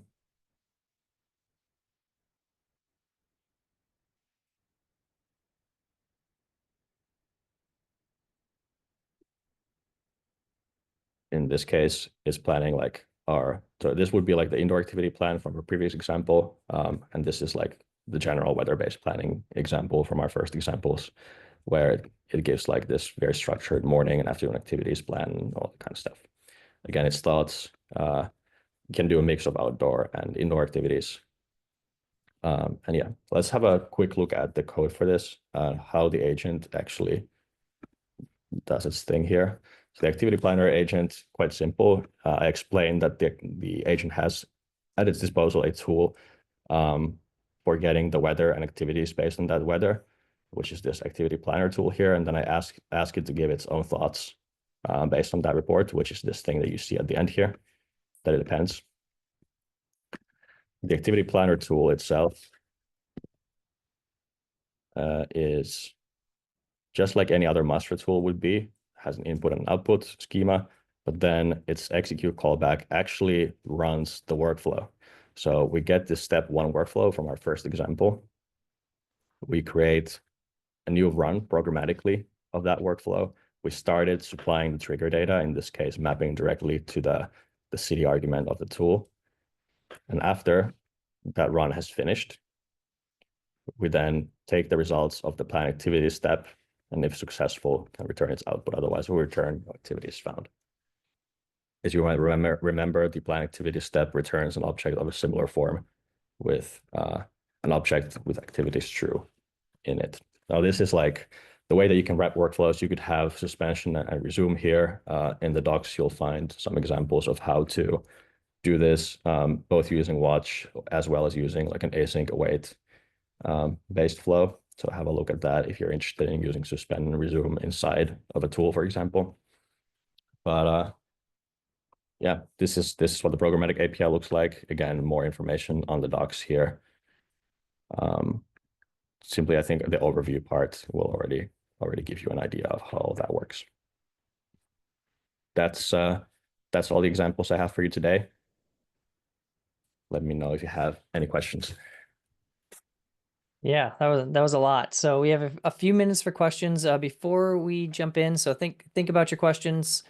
In this case, is planning like so this would be like the indoor activity plan from our previous example. And this is like the general weather-based planning example from our first examples, where it gives like this very structured morning and afternoon activities plan and all that kind of stuff. Again, its thoughts can do a mix of outdoor and indoor activities. And yeah, let's have a quick look at the code for this, how the agent actually does its thing here. So the activity planner agent, quite simple. I explained that the agent has at its disposal a tool for getting the weather and activities based on that weather, which is this activity planner tool here. And then I ask it to give its own thoughts based on that report, which is this thing that you see at the end here, that it depends. The activity planner tool itself is just like any other master tool would be, has an input and output schema, but then its execute callback actually runs the workflow. So we get this step one workflow from our first example. We create a new run programmatically of that workflow. We started supplying the trigger data, in this case, mapping directly to the city argument of the tool. And after that run has finished, we then take the results of the plan activity step, and if successful, can return its output. Otherwise, we'll return activities found. As you might remember, the plan activity step returns an object of a similar form with an object with activities true in it. Now, this is like the way that you can wrap workflows. You could have suspension and resume here. In the docs, you'll find some examples of how to do this, both using watch as well as using like an async await based flow. So have a look at that if you're interested in using suspend and resume inside of a tool, for example. But yeah, this is what the programmatic API looks like. Again, more information on the docs here. Simply, I think the overview part will already give you an idea of how that works. That's all the examples I have for you today. Let me know if you have any questions. Yeah, that was a lot. So we have a few minutes for questions before we jump in. So think about your questions.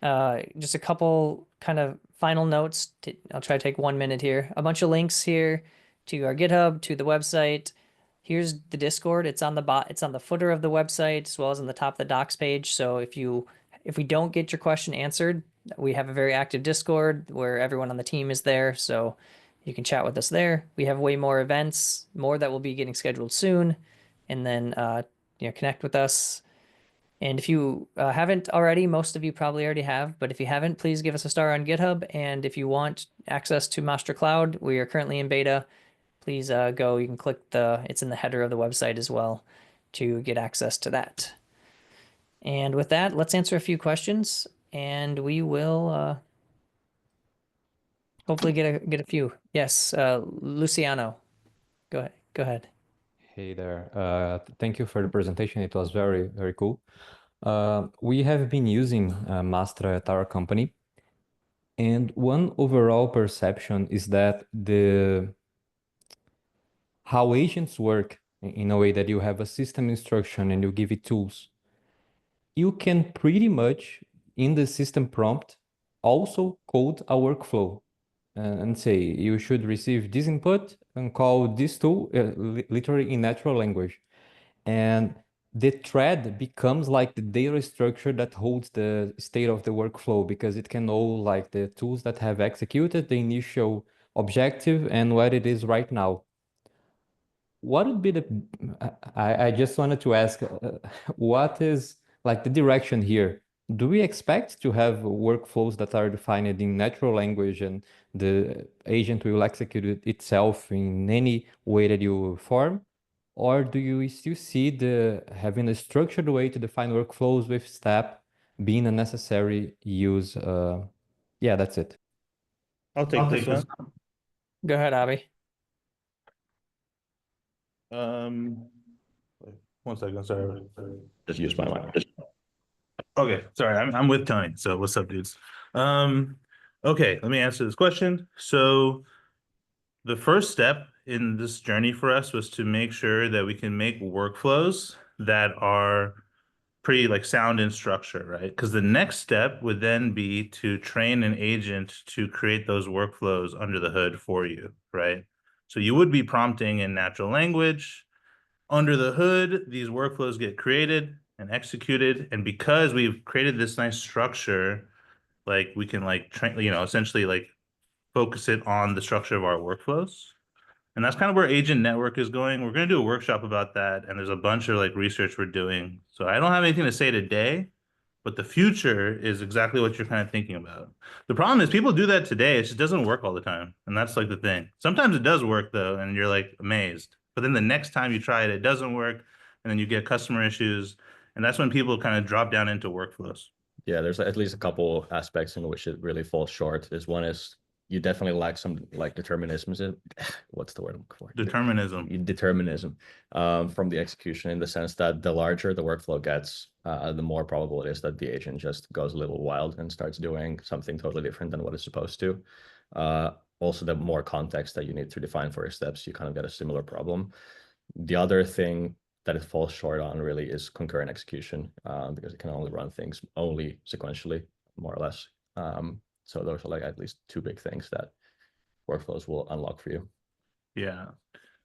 Just a couple kind of final notes. I'll try to take 1 minute here. A bunch of links here to our GitHub, to the website. Here's the Discord. It's on the footer of the website as well as on the top of the docs page. So if we don't get your question answered, we have a very active Discord where everyone on the team is there. So you can chat with us there. We have way more events, more that will be getting scheduled soon, and then connect with us. And if you haven't already, most of you probably already have, but if you haven't, please give us a star on GitHub. And if you want access to Master Cloud, we are currently in beta. Please go. You can click it's in the header of the website as well to get access to that. And with that, let's answer a few questions, and we will hopefully get a few. Yes, Luciano, go ahead. Hey there. Thank you for the presentation. It was very, very cool. We have been using Mastra at our company, and one overall perception is that how agents work in a way that you have a system instruction and you give it tools. You can pretty much, in the system prompt, also code a workflow and say you should receive this input and call this tool literally in natural language. And the thread becomes like the data structure that holds the state of the workflow, because it can know like the tools that have executed the initial objective and what it is right now. What would be I just wanted to ask, what is like the direction here? Do we expect to have workflows that are defined in natural language and the agent will execute it itself in any way that you form? Or do you still see having a structured way to define workflows with step being a necessary use? Yeah, that's it. I'll take this one. Go ahead, Abby. One second, sorry. Just use my mic. Okay, sorry, I'm with Tony. So what's up, dudes? Okay, let me answer this question. So the first step in this journey for us was to make sure that we can make workflows that are pretty like sound in structure, right? Because the next step would then be to train an agent to create those workflows under the hood for you, right? So you would be prompting in natural language. Under the hood, these workflows get created and executed. And because we've created this nice structure, like we can like train, essentially like focus it on the structure of our workflows. And that's kind of where Agent Network is going. We're going to do a workshop about that. And there's a bunch of like research we're doing. So I don't have anything to say today, but the future is exactly what you're kind of thinking about. The problem is people do that today. It just doesn't work all the time. And that's like the thing. Sometimes it does work though, and you're like amazed. But then the next time you try it, it doesn't work. And then you get customer issues. And that's when people kind of drop down into workflows. Yeah, there's at least a couple aspects in which it really falls short. One is you definitely lack some like determinism. What's the word I'm looking for? Determinism from the execution, in the sense that the larger the workflow gets, the more probable it is that the agent just goes a little wild and starts doing something totally different than what it's supposed to. Also, the more context that you need to define for your steps, you kind of get a similar problem. The other thing that it falls short on really is concurrent execution, because it can only run things only sequentially, more or less. So those are like at least two big things that workflows will unlock for you. Yeah.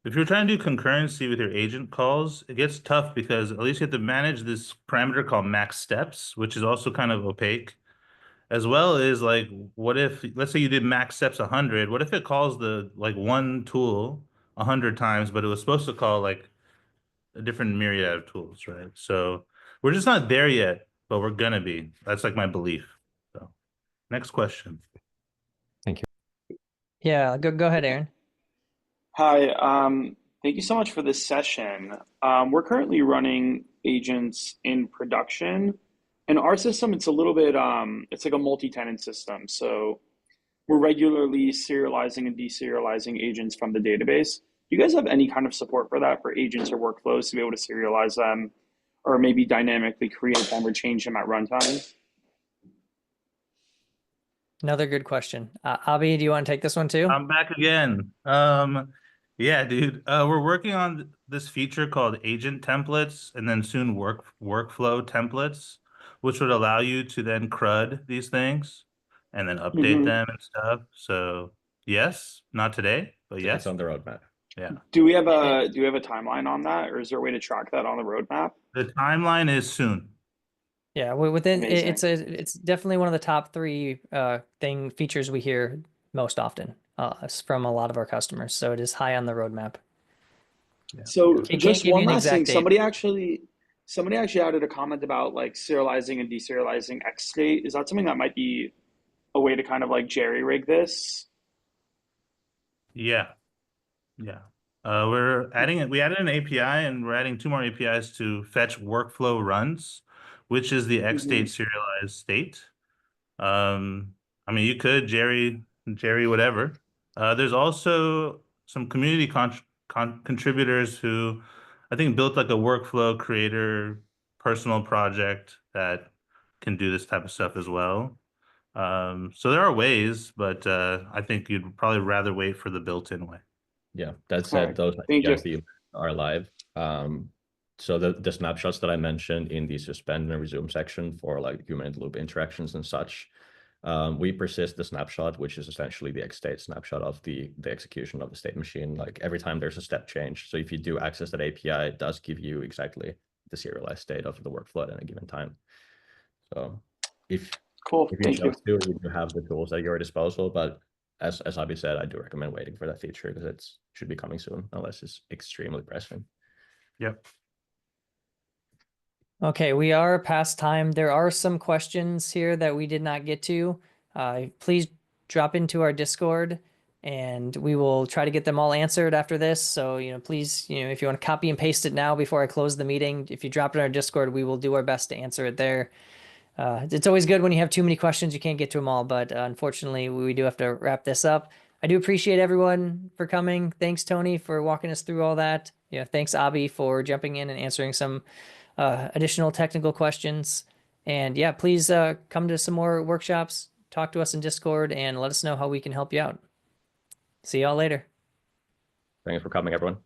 If you're trying to do concurrency with your agent calls, it gets tough because at least you have to manage this parameter called max steps, which is also kind of opaque. As well as like, what if, let's say you did max steps 100, what if it calls the like one tool 100 times, but it was supposed to call like a different myriad of tools, right? So we're just not there yet, but we're gonna be. That's like my belief. So next question. Thank you. Yeah, go ahead, Aaron. Hi, thank you so much for this session. We're currently running agents in production. In our system, it's a little bit, it's like a multi-tenant system. So we're regularly serializing and deserializing agents from the database. Do you guys have any kind of support for that, for agents or workflows to be able to serialize them, or maybe dynamically create them or change them at runtime? Another good question. Abby, do you want to take this one too? I'm back again. Yeah, dude. We're working on this feature called agent templates, and then soon workflow templates, which would allow you to then CRUD these things and then update them and stuff. So yes, not today, but yes. It's on the roadmap. Yeah. Do we have a timeline on that, or is there a way to track that on the roadmap? The timeline is soon. Yeah, within Amazing. it's definitely one of the top three features we hear most often from a lot of our customers. So it is high on the roadmap. Yeah. So Can't just give you one an last thing. exact date. Somebody actually added a comment about like serializing and deserializing X state. Is that something that might be a way to kind of like jerry rig this? Yeah. Yeah. We added an API, and we're adding 2 more APIs to fetch workflow runs, which is the X state serialized state. I mean, you could jerry Jerry, whatever. There's also some community contributors who I think built like a workflow creator personal project that can do this type of stuff as well. So there are ways, but I think you'd probably rather wait for the built-in way. Yeah, that All said, right. those Thank you. APIs that you are live. So the snapshots that I mentioned in the suspend and resume section for like human in the loop interactions and such, we persist the snapshot, which is essentially the X state snapshot of the execution of the state machine. Like every time there's a step change. So if you do access that API, it does give you exactly the serialized state of the workflow at any given time. So if Cool. you Thank you. chose to, you do have the tools at your disposal, but as Abhi said, I do recommend waiting for that feature because it should be coming soon, unless it's extremely pressing. Yep. Okay, we are past time. There are some questions here that we did not get to. Please drop into our Discord and we will try to get them all answered after this. So, please, if you want to copy and paste it now before I close the meeting, if you drop it in our Discord, we will do our best to answer it there. It's always good when you have too many questions, you can't get to them all, but unfortunately, we do have to wrap this up. I do appreciate everyone for coming. Thanks, Tony, for walking us through all that. Thanks, Abhi, for jumping in and answering some additional technical questions. And yeah, please come to some more workshops, talk to us in Discord, and let us know how we can help you out. See y'all later. Thanks for coming, everyone.